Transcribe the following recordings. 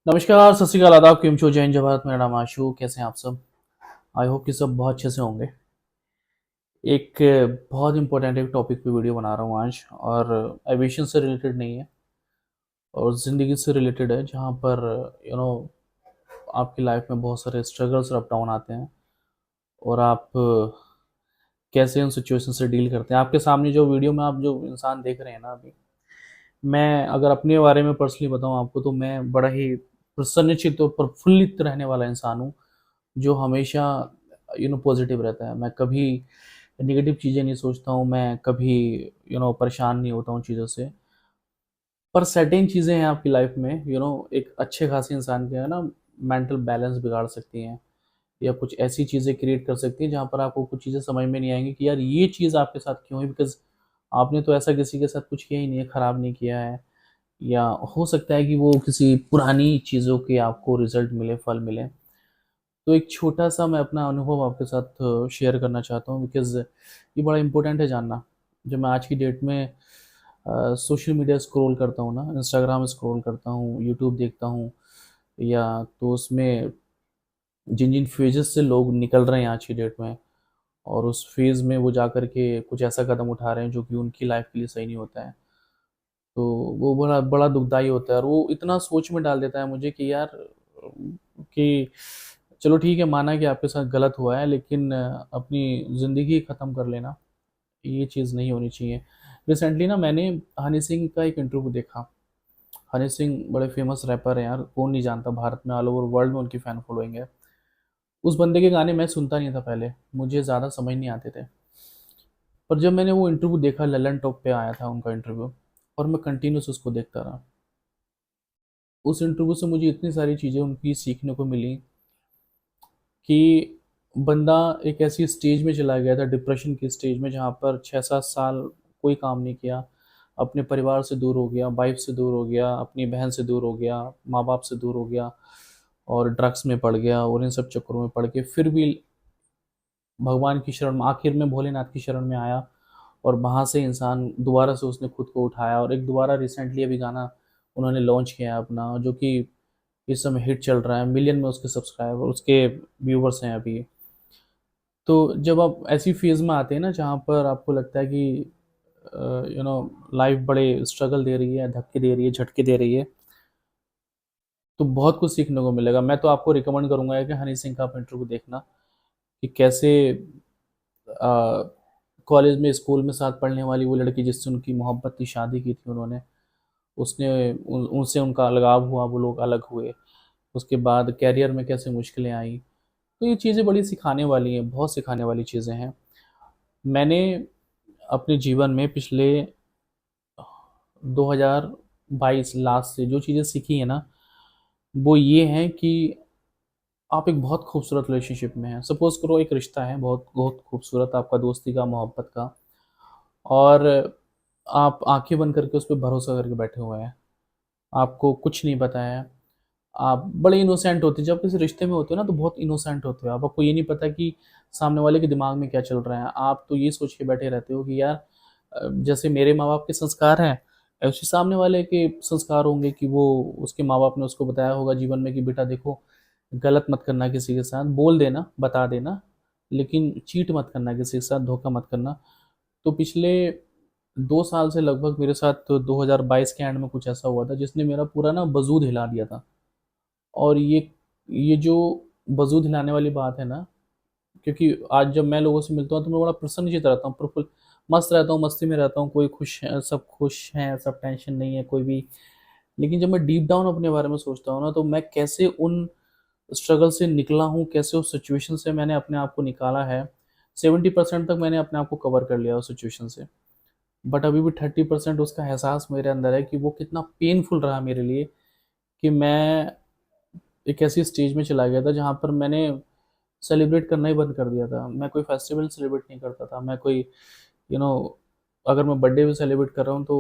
नमस्कार, सत श्री अकाल, आदाब, केम छो, जय हिंद, जय भारत। मेरा नाम आशु। कैसे हैं आप सब? आई होप कि सब बहुत अच्छे से होंगे। एक बहुत इंपॉर्टेंट एक टॉपिक पे वीडियो बना रहा हूँ आज, और एविएशन से रिलेटेड नहीं है और ज़िंदगी से रिलेटेड है, जहाँ पर यू नो आपकी लाइफ में बहुत सारे स्ट्रगल्स और अप डाउन आते हैं, और आप कैसे उन सिचुएशन से डील करते हैं। आपके सामने जो वीडियो में आप जो इंसान देख रहे हैं ना अभी, मैं अगर अपने बारे में पर्सनली बताऊँ आपको, तो मैं बड़ा ही प्रसन्नचित्त और प्रफुल्लित रहने वाला इंसान हूँ, जो हमेशा पॉजिटिव रहता है। मैं कभी नेगेटिव चीज़ें नहीं सोचता हूँ, मैं कभी परेशान नहीं होता हूँ चीज़ों से। पर सर्टेन चीज़ें हैं आपकी लाइफ में, एक अच्छे खासे इंसान के है ना मेंटल बैलेंस बिगाड़ सकती हैं, या कुछ ऐसी चीज़ें क्रिएट कर सकती हैं जहाँ पर आपको कुछ चीज़ें समझ में नहीं आएंगी कि यार ये चीज़ आपके साथ क्यों हुई, बिकॉज आपने तो ऐसा किसी के साथ कुछ किया ही नहीं है, ख़राब नहीं किया है। या हो सकता है कि वो किसी पुरानी चीज़ों के आपको रिजल्ट मिले, फल मिले। तो एक छोटा-सा मैं अपना अनुभव आपके साथ शेयर करना चाहता हूँ, बिकॉज़ ये बड़ा इम्पोर्टेंट है जानना। जब मैं आज की डेट में सोशल मीडिया स्क्रॉल करता हूँ ना, इंस्टाग्राम स्क्रॉल करता हूँ, यूट्यूब देखता हूँ, या तो उसमें जिन-जिन फ़ेजेज़ से लोग निकल रहे हैं आज की डेट में, और उस फ़ेज़ में वो जाकर के कुछ ऐसा कदम उठा रहे हैं जो कि उनकी लाइफ़ के लिए सही नहीं होता है। तो वो बड़ा बड़ा दुखदाई होता है, और वो इतना सोच में डाल देता है मुझे कि यार कि चलो ठीक है, माना कि आपके साथ गलत हुआ है, लेकिन अपनी ज़िंदगी ख़त्म कर लेना, ये चीज़ नहीं होनी चाहिए। रिसेंटली ना मैंने हनी सिंह का एक इंटरव्यू देखा। हनी सिंह बड़े फ़ेमस रैपर हैं यार, कौन नहीं जानता, भारत में ऑल ओवर वर्ल्ड में उनकी फ़ैन फ़ॉलोइंग है। उस बंदे के गाने मैं सुनता नहीं था पहले, मुझे ज़्यादा समझ नहीं आते थे। पर जब मैंने वो इंटरव्यू देखा, ललन टॉप पे आया था उनका इंटरव्यू, और मैं कंटिन्यूअस उसको देखता रहा। उस इंटरव्यू से मुझे इतनी सारी चीज़ें उनकी सीखने को मिली कि बंदा एक ऐसी स्टेज में चला गया था, डिप्रेशन की स्टेज में, जहाँ पर 6-7 साल कोई काम नहीं किया, अपने परिवार से दूर हो गया, वाइफ से दूर हो गया, अपनी बहन से दूर हो गया, माँ बाप से दूर हो गया, और ड्रग्स में पड़ गया, और इन सब चक्करों में पड़ के फिर भी भगवान की शरण में, आखिर में भोलेनाथ की शरण में आया, और वहाँ से इंसान दोबारा से उसने खुद को उठाया, और एक दोबारा रिसेंटली अभी गाना उन्होंने लॉन्च किया है अपना, जो कि इस समय हिट चल रहा है, मिलियन में उसके सब्सक्राइबर, उसके व्यूवर्स हैं अभी। तो जब आप ऐसी फेज़ में आते हैं ना, जहाँ पर आपको लगता है कि लाइफ बड़े स्ट्रगल दे रही है, धक्के दे रही है, झटके दे रही है, तो बहुत कुछ सीखने को मिलेगा। मैं तो आपको रिकमेंड करूँगा कि हनी सिंह का आप इंटरव्यू देखना, कि कैसे कॉलेज में, स्कूल में साथ पढ़ने वाली वो लड़की जिससे उनकी मोहब्बत थी, शादी की थी उन्होंने, उसने उनसे उनका अलगाव हुआ, वो लोग अलग हुए। उसके बाद करियर में कैसे मुश्किलें आई। तो ये चीज़ें बड़ी सिखाने वाली हैं, बहुत सिखाने वाली चीज़ें हैं। मैंने अपने जीवन में पिछले 2022 लास्ट से जो चीज़ें सीखी हैं ना, वो ये हैं कि आप एक बहुत खूबसूरत रिलेशनशिप में हैं। सपोज़ करो एक रिश्ता है बहुत बहुत खूबसूरत, आपका दोस्ती का, मोहब्बत का, और आप आँखें बंद करके उस पे भरोसा करके बैठे हुए हैं। आपको कुछ नहीं पता है। आप बड़े इनोसेंट होते हैं, जब किसी रिश्ते में होते हो ना तो बहुत इनोसेंट होते हो आप। आपको ये नहीं पता कि सामने वाले के दिमाग में क्या चल रहा है। आप तो ये सोच के बैठे रहते हो कि यार जैसे मेरे माँ-बाप के संस्कार हैं, ऐसे सामने वाले के संस्कार होंगे, कि वो उसके माँ-बाप ने उसको बताया होगा जीवन में कि बेटा देखो, गलत मत करना किसी के साथ, बोल देना, बता देना, लेकिन चीट मत करना किसी के साथ, धोखा मत करना। तो पिछले 2 साल से लगभग मेरे साथ तो 2022 के एंड में कुछ ऐसा हुआ था जिसने मेरा पूरा ना वजूद हिला दिया था। और ये जो वजूद हिलाने वाली बात है ना, क्योंकि आज जब मैं लोगों से मिलता हूँ तो मैं बड़ा प्रसन्नचित्त रहता हूँ, प्रफुल्ल, मस्त रहता हूँ, मस्ती में रहता हूँ, कोई खुश हैं, सब टेंशन नहीं है कोई भी। लेकिन जब मैं डीप डाउन अपने बारे में सोचता हूँ ना, तो मैं कैसे उन स्ट्रगल से निकला हूँ, कैसे उस सिचुएशन से मैंने अपने आप को निकाला है, 70% तक मैंने अपने आप को कवर कर लिया उस सिचुएशन से। बट अभी भी 30% उसका एहसास मेरे अंदर है कि वो कितना पेनफुल रहा मेरे लिए, कि मैं एक ऐसी स्टेज में चला गया था जहाँ पर मैंने सेलिब्रेट करना ही बंद कर दिया था। मैं कोई फेस्टिवल सेलिब्रेट नहीं करता था। मैं कोई यू नो अगर मैं बर्थडे भी सेलिब्रेट कर रहा हूँ तो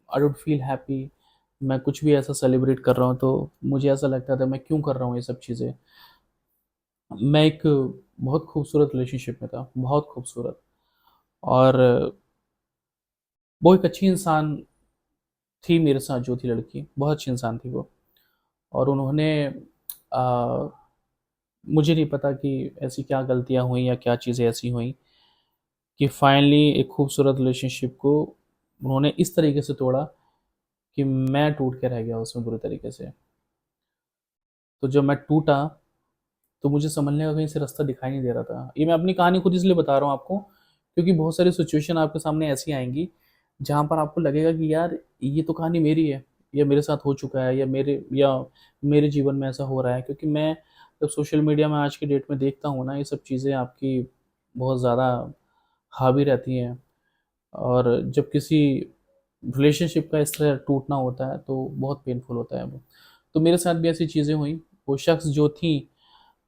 आई डोंट फील हैप्पी। मैं कुछ भी ऐसा सेलिब्रेट कर रहा हूँ तो मुझे ऐसा लगता था मैं क्यों कर रहा हूँ ये सब चीज़ें। मैं एक बहुत खूबसूरत रिलेशनशिप में था, बहुत खूबसूरत, और वो एक अच्छी इंसान थी मेरे साथ, जो थी लड़की, बहुत अच्छी इंसान थी वो। और उन्होंने अ, मुझे नहीं पता कि ऐसी क्या गलतियाँ हुई या क्या चीज़ें ऐसी हुई कि फाइनली एक खूबसूरत रिलेशनशिप को उन्होंने इस तरीके से तोड़ा कि मैं टूट के रह गया उसमें बुरी तरीके से। तो जब मैं टूटा, तो मुझे सँभलने का कहीं से रास्ता दिखाई नहीं दे रहा था। ये मैं अपनी कहानी खुद इसलिए बता रहा हूँ आपको, क्योंकि बहुत सारी सिचुएशन आपके सामने ऐसी आएँगी, जहाँ पर आपको लगेगा कि यार ये तो कहानी मेरी है, या मेरे साथ हो चुका है, या मेरे जीवन में ऐसा हो रहा है। क्योंकि मैं जब सोशल मीडिया में आज की डेट में देखता हूँ ना, ये सब चीज़ें आपकी बहुत ज़्यादा हावी रहती हैं, और जब किसी रिलेशनशिप का इस तरह टूटना होता है, तो बहुत पेनफुल होता है वो। तो मेरे साथ भी ऐसी चीज़ें हुई। वो शख्स जो थी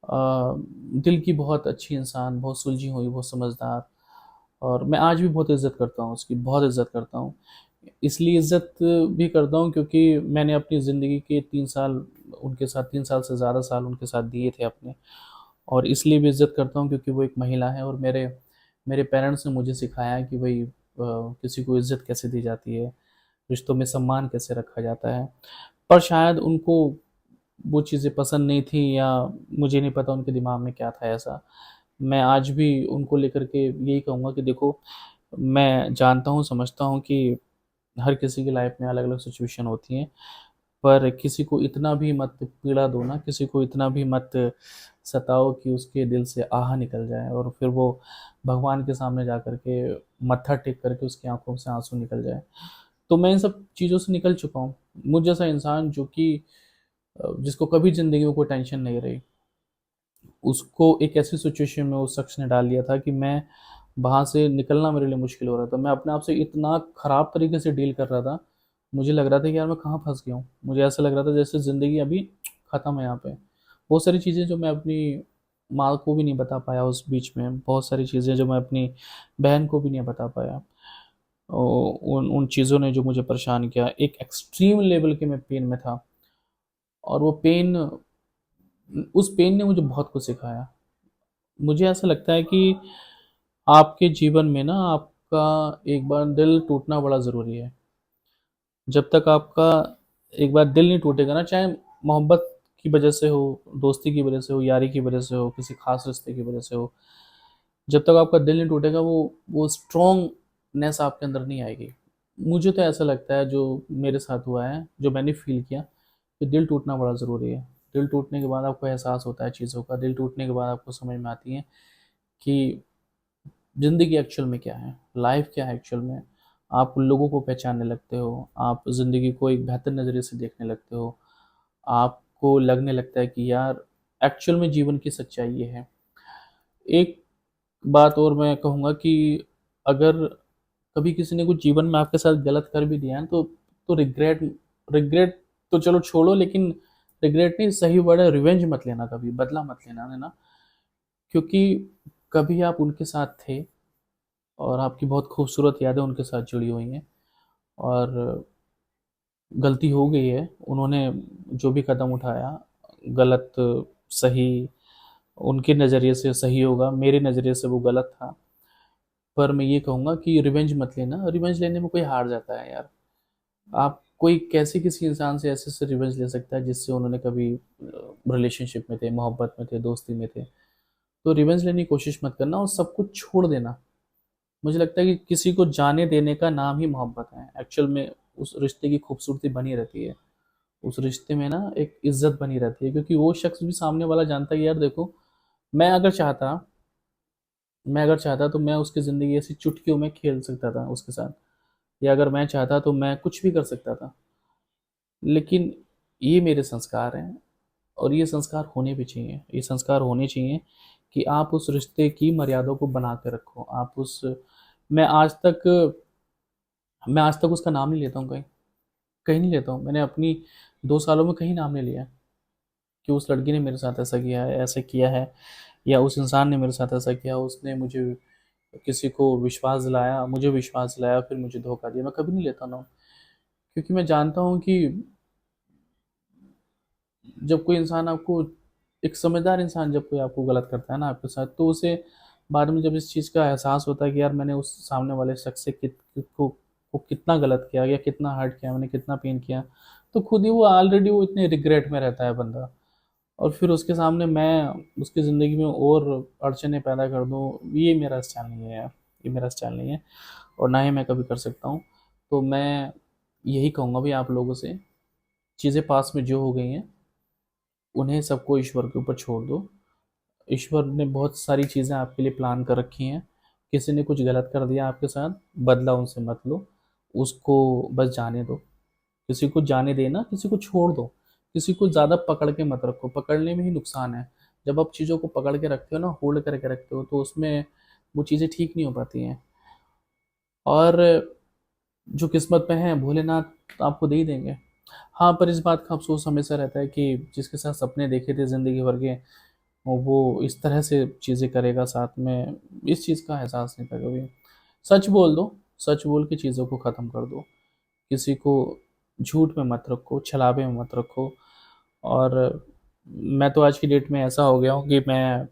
दिल की बहुत अच्छी इंसान, बहुत सुलझी हुई, बहुत समझदार, और मैं आज भी बहुत इज़्ज़त करता हूँ उसकी, बहुत इज़्ज़त करता हूँ। इसलिए इज़्ज़त भी करता हूँ क्योंकि मैंने अपनी ज़िंदगी के 3 साल उनके साथ, 3 साल से ज़्यादा साल उनके साथ दिए थे अपने, और इसलिए भी इज़्ज़त करता हूँ क्योंकि वो एक महिला है, और मेरे मेरे पेरेंट्स ने मुझे सिखाया है कि भई किसी को इज़्ज़त कैसे दी जाती है, रिश्तों में सम्मान कैसे रखा जाता है। पर शायद उनको वो चीज़ें पसंद नहीं थी, या मुझे नहीं पता उनके दिमाग में क्या था ऐसा। मैं आज भी उनको लेकर के यही कहूँगा कि देखो, मैं जानता हूँ, समझता हूँ कि हर किसी की लाइफ में अलग-अलग सिचुएशन होती हैं, पर किसी को इतना भी मत पीड़ा दो ना, किसी को इतना भी मत सताओ कि उसके दिल से आह निकल जाए, और फिर वो भगवान के सामने जा कर के मत्था टेक करके उसकी आँखों से आँसू निकल जाए। तो मैं इन सब चीज़ों से निकल चुका हूँ। मुझ जैसा इंसान जो कि जिसको कभी ज़िंदगी में कोई टेंशन नहीं रही, उसको एक ऐसी सिचुएशन में उस शख्स ने डाल दिया था कि मैं वहाँ से निकलना मेरे लिए मुश्किल हो रहा था। मैं अपने आप से इतना ख़राब तरीके से डील कर रहा था, मुझे लग रहा था कि यार मैं कहाँ फँस गया हूँ। मुझे ऐसा लग रहा था जैसे ज़िंदगी अभी ख़त्म है यहाँ पे। बहुत सारी चीज़ें जो मैं अपनी माँ को भी नहीं बता पाया उस बीच में, बहुत सारी चीज़ें जो मैं अपनी बहन को भी नहीं बता पाया। ओ उन उन चीज़ों ने जो मुझे परेशान किया, एक एक्सट्रीम लेवल के मैं पेन में था, और वो पेन, उस पेन ने मुझे बहुत कुछ सिखाया। मुझे ऐसा लगता है कि आपके जीवन में ना आपका एक बार दिल टूटना बड़ा ज़रूरी है। जब तक आपका एक बार दिल नहीं टूटेगा ना, चाहे मोहब्बत की वजह से हो, दोस्ती की वजह से हो, यारी की वजह से हो, किसी ख़ास रिश्ते की वजह से हो, जब तक आपका दिल नहीं टूटेगा, वो स्ट्रॉन्गनेस आपके अंदर नहीं आएगी। मुझे तो ऐसा लगता है, जो मेरे साथ हुआ है, जो मैंने फ़ील किया, कि दिल टूटना बड़ा ज़रूरी है। दिल टूटने के बाद आपको एहसास होता है चीज़ों का, दिल टूटने के बाद आपको समझ में आती है कि ज़िंदगी एक्चुअल में क्या है, लाइफ़ क्या है एक्चुअल में। आप लोगों को पहचानने लगते हो, आप ज़िंदगी को एक बेहतर नज़रिए से देखने लगते हो। आपको लगने लगता है कि यार एक्चुअल में जीवन की सच्चाई ये है। एक बात और मैं कहूँगा कि अगर कभी किसी ने कुछ जीवन में आपके साथ गलत कर भी दिया है, तो रिग्रेट रिग्रेट तो चलो छोड़ो, लेकिन रिग्रेट नहीं, सही वर्ड है, रिवेंज मत लेना कभी, बदला मत लेना, है ना? क्योंकि कभी आप उनके साथ थे, और आपकी बहुत खूबसूरत यादें उनके साथ जुड़ी हुई हैं, और गलती हो गई है, उन्होंने जो भी कदम उठाया, गलत, सही, उनके नज़रिए से सही होगा, मेरे नज़रिए से वो गलत था। पर मैं ये कहूँगा कि रिवेंज मत लेना, रिवेंज लेने में कोई हार जाता है यार। आप कोई कैसे किसी इंसान से ऐसे से रिवेंज ले सकता है जिससे उन्होंने कभी रिलेशनशिप में थे, मोहब्बत में थे, दोस्ती में थे। तो रिवेंज लेने की कोशिश मत करना, और सब कुछ छोड़ देना। मुझे लगता है कि किसी को जाने देने का नाम ही मोहब्बत है। एक्चुअल में उस रिश्ते की खूबसूरती बनी रहती है। उस रिश्ते में ना एक इज़्ज़त बनी रहती है, क्योंकि वो शख्स भी सामने वाला जानता है कि यार देखो, मैं अगर चाहता मैं अगर चाहता तो मैं उसकी ज़िंदगी ऐसी चुटकियों में खेल सकता था उसके साथ, या अगर मैं चाहता तो मैं कुछ भी कर सकता था। लेकिन ये मेरे संस्कार हैं, और ये संस्कार होने भी चाहिए। ये संस्कार होने चाहिए कि आप उस रिश्ते की मर्यादा को बना के रखो। आप उस मैं आज तक मैं आज तक उसका नाम नहीं लेता हूँ कहीं, कहीं नहीं लेता हूँ। मैंने अपनी 2 सालों में कहीं नाम नहीं लिया कि उस लड़की ने मेरे साथ ऐसा किया है, ऐसे किया है, या उस इंसान ने मेरे साथ ऐसा किया, उसने मुझे किसी को विश्वास दिलाया, मुझे विश्वास दिलाया, फिर मुझे धोखा दिया। मैं कभी नहीं लेता नाम, क्योंकि मैं जानता हूँ कि जब कोई इंसान आपको एक समझदार इंसान जब कोई आपको गलत करता है ना आपके साथ, तो उसे बाद में जब इस चीज़ का एहसास होता है कि यार मैंने उस सामने वाले शख्स से को कितना गलत किया या कितना हर्ट किया, मैंने कितना पेन किया, तो खुद ही वो ऑलरेडी वो इतने रिग्रेट में रहता है बंदा, और फिर उसके सामने मैं उसकी ज़िंदगी में और अड़चनें पैदा कर दूँ, ये मेरा स्टाइल नहीं है यार, ये मेरा स्टाइल नहीं है, और ना ही मैं कभी कर सकता हूँ। तो मैं यही कहूँगा भी आप लोगों से, चीज़ें पास में जो हो गई हैं उन्हें सबको ईश्वर के ऊपर छोड़ दो। ईश्वर ने बहुत सारी चीज़ें आपके लिए प्लान कर रखी हैं। किसी ने कुछ गलत कर दिया आपके साथ, बदला उनसे मत लो, उसको बस जाने दो। किसी को जाने देना, किसी को छोड़ दो। किसी को ज़्यादा पकड़ के मत रखो, पकड़ने में ही नुकसान है। जब आप चीज़ों को पकड़ के रखते हो ना, होल्ड करके रखते हो, तो उसमें वो चीज़ें ठीक नहीं हो पाती हैं। और जो किस्मत में है भोलेनाथ आपको दे ही देंगे। हाँ, पर इस बात का अफ़सोस हमेशा रहता है कि जिसके साथ सपने देखे थे ज़िंदगी भर के, वो इस तरह से चीज़ें करेगा साथ में, इस चीज़ का एहसास नहीं था कभी। सच बोल दो, सच बोल के चीज़ों को ख़त्म कर दो। किसी को झूठ में मत रखो, छलावे में मत रखो। और मैं तो आज की डेट में ऐसा हो गया हूँ कि मैं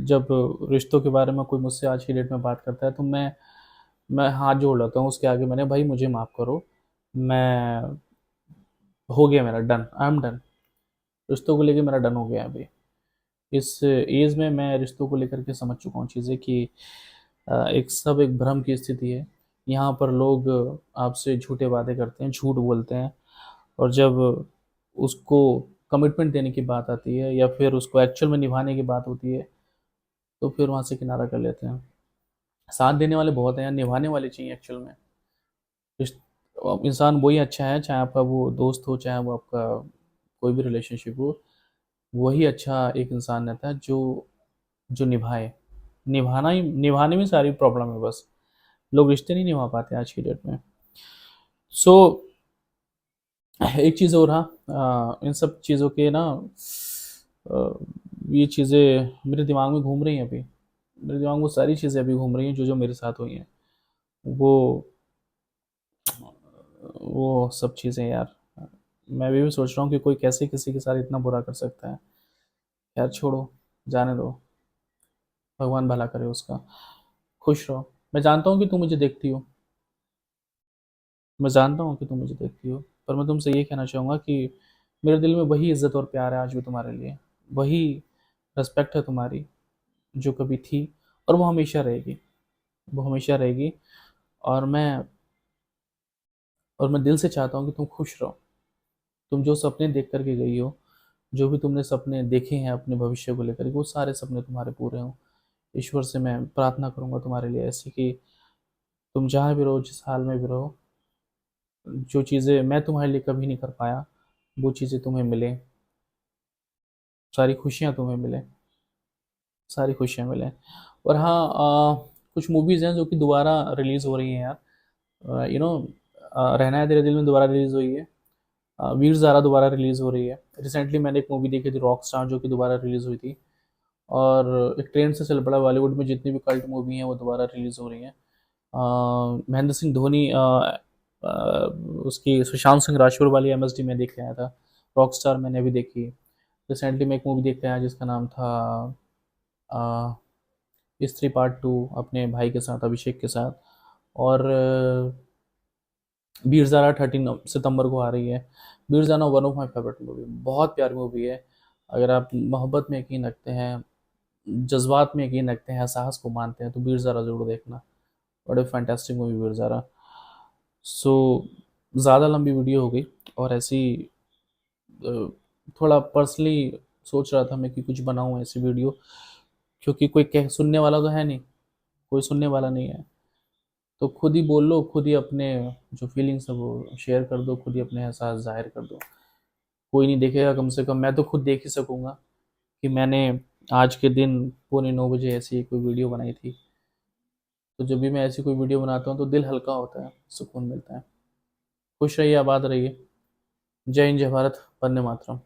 जब रिश्तों के बारे में कोई मुझसे आज की डेट में बात करता है, तो मैं हाथ जोड़ लेता हूँ उसके आगे, मैंने भाई मुझे माफ़ करो, मैं हो गया मेरा डन, आई एम डन। रिश्तों को लेके मेरा डन हो गया है अभी। इस एज में मैं रिश्तों को लेकर के समझ चुका हूँ चीज़ें कि एक भ्रम की स्थिति है। यहाँ पर लोग आपसे झूठे वादे करते हैं, झूठ बोलते हैं, और जब उसको कमिटमेंट देने की बात आती है या फिर उसको एक्चुअल में निभाने की बात होती है, तो फिर वहाँ से किनारा कर लेते हैं। साथ देने वाले बहुत हैं यार, निभाने वाले चाहिए एक्चुअल में। इंसान वही अच्छा है, चाहे आपका वो दोस्त हो, चाहे वो आपका कोई भी रिलेशनशिप हो, वही अच्छा एक इंसान रहता है जो जो निभाए। निभाने में सारी प्रॉब्लम है बस। लोग रिश्ते नहीं निभा पाते आज की डेट में। सो एक चीज़ और, हाँ, इन सब चीज़ों के ना, अ, ये चीज़ें मेरे दिमाग में घूम रही हैं अभी। मेरे दिमाग में वो सारी चीज़ें अभी घूम रही हैं जो मेरे साथ हुई हैं। वो वो सब चीज़ें यार, मैं अभी भी सोच रहा हूँ कि कोई कैसे किसी के साथ इतना बुरा कर सकता है। यार छोड़ो, जाने दो, भगवान भला करे उसका। खुश रहो। मैं जानता हूँ कि तुम मुझे देखती हो, मैं जानता हूँ कि तुम मुझे देखती हो, पर मैं तुमसे ये कहना चाहूँगा कि मेरे दिल में वही इज़्ज़त और प्यार है आज भी तुम्हारे लिए, वही रिस्पेक्ट है तुम्हारी जो कभी थी, और वो हमेशा रहेगी, वो हमेशा रहेगी। और मैं दिल से चाहता हूँ कि तुम खुश रहो। तुम जो सपने देख कर के गई हो, जो भी तुमने सपने देखे हैं अपने भविष्य को लेकर, वो सारे सपने तुम्हारे पूरे हों। ईश्वर से मैं प्रार्थना करूँगा तुम्हारे लिए ऐसी कि तुम जहाँ भी रहो, जिस हाल में भी रहो, जो चीज़ें मैं तुम्हारे लिए कभी नहीं कर पाया, वो चीज़ें तुम्हें मिलें, सारी खुशियाँ तुम्हें मिलें, सारी खुशियाँ मिलें। और हाँ, कुछ मूवीज़ हैं जो कि दोबारा रिलीज़ हो रही हैं यार। रहना है तेरे दिल में दोबारा रिलीज़ हुई है। वीर ज़ारा दोबारा रिलीज़ हो रही है। रिसेंटली मैंने एक मूवी देखी थी, रॉक स्टार, जो कि दोबारा रिलीज़ हुई थी। और एक ट्रेंड से चल पड़ा, बॉलीवुड में जितनी भी कल्ट मूवी हैं वो दोबारा रिलीज़ हो रही हैं। महेंद्र सिंह धोनी, अ, उसकी सुशांत सिंह राजपूत वाली एमएसडी में देख के आया था। रॉक स्टार मैंने अभी देखी। रिसेंटली मैं एक मूवी देख के आया जिसका नाम था अ, स्त्री पार्ट 2, अपने भाई के साथ, अभिषेक के साथ। और वीर ज़ारा 13 सितंबर को आ रही है। Veer Zaara one of my favourite movie, बहुत प्यारी मूवी है। अगर आप मोहब्बत में यकीन रखते हैं, जज्बात में यकीन रखते हैं, साहस को मानते हैं, तो वीर ज़ारा ज़रूर देखना। बड़े फैंटास्टिक मूवी वीर ज़ारा। सो ज़्यादा लंबी वीडियो हो गई, और ऐसी अ, थोड़ा पर्सनली सोच रहा था मैं कि कुछ बनाऊं ऐसी वीडियो, क्योंकि कोई कह सुनने वाला तो है नहीं, कोई सुनने वाला नहीं है। तो खुद ही बोल लो, खुद ही अपने जो फीलिंग्स है वो शेयर कर दो, खुद ही अपने एहसास जाहिर कर दो। कोई नहीं देखेगा, कम से कम मैं तो खुद देख ही सकूंगा कि मैंने आज के दिन पौने 9 बजे ऐसी कोई वीडियो बनाई थी। तो जब भी मैं ऐसी कोई वीडियो बनाता हूँ तो दिल हल्का होता है, सुकून मिलता है। खुश रहिए, आबाद रहिए। जय हिंद, जय भारत, वंदे मातरम।